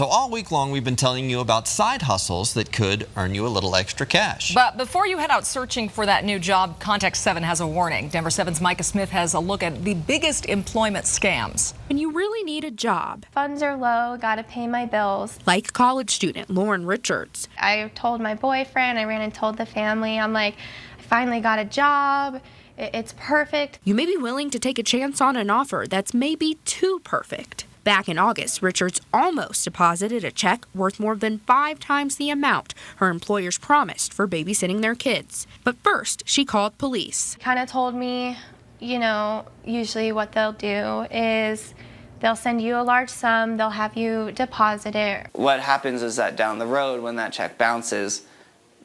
So all week long, we've been telling you about side hustles that could earn you a little extra cash. But before you head out searching for that new job, Context 7 has a warning. Denver 7's Micah Smith has a look at the biggest employment scams. When you really need a job. Funds are low, gotta pay my bills. Like college student Lauren Richards. I told my boyfriend, I ran and told the family, I'm like, I finally got a job. It's perfect. You may be willing to take a chance on an offer that's maybe too perfect. Back in August, Richards almost deposited a check worth more than 5 times the amount her employers promised for babysitting their kids. But first, she called police. Kind of told me, usually what they'll do is they'll send you a large sum, they'll have you deposit it. What happens is that down the road, when that check bounces,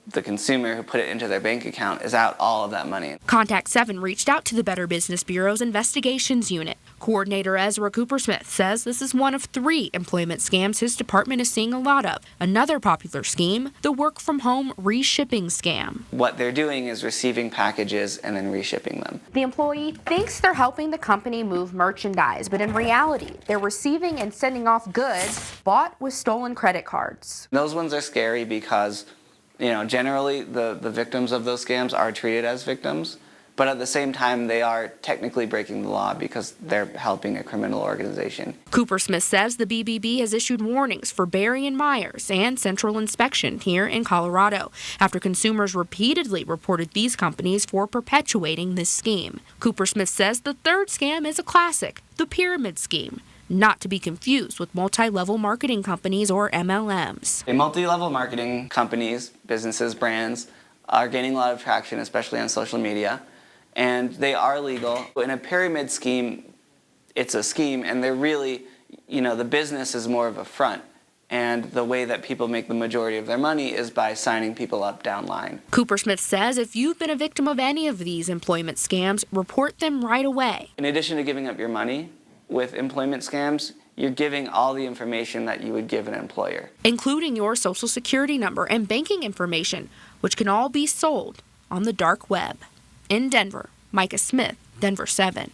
the consumer who put it into their bank account is out all of that money. Contact 7 reached out to the Better Business Bureau's investigations unit. Coordinator Ezra Cooper-Smith says this is one of 3 employment scams his department is seeing a lot of. Another popular scheme, the work-from-home reshipping scam. What they're doing is receiving packages and then reshipping them. The employee thinks they're helping the company move merchandise, but in reality, they're receiving and sending off goods bought with stolen credit cards. Those ones are scary because generally the victims of those scams are treated as victims, but at the same time they are technically breaking the law because they're helping a criminal organization. Cooper-Smith says the BBB has issued warnings for Berry and Myers and Central Inspection here in Colorado after consumers repeatedly reported these companies for perpetuating this scheme. Cooper-Smith says the third scam is a classic, the pyramid scheme. Not to be confused with multi-level marketing companies or MLMs. Multi-level marketing companies, businesses, brands are gaining a lot of traction, especially on social media, and they are legal. In a pyramid scheme, it's a scheme, and they're really, the business is more of a front, and the way that people make the majority of their money is by signing people up downline. Cooper-Smith says if you've been a victim of any of these employment scams, report them right away. In addition to giving up your money, with employment scams, you're giving all the information that you would give an employer, including your social security number and banking information, which can all be sold on the dark web. In Denver, Micah Smith, Denver 7.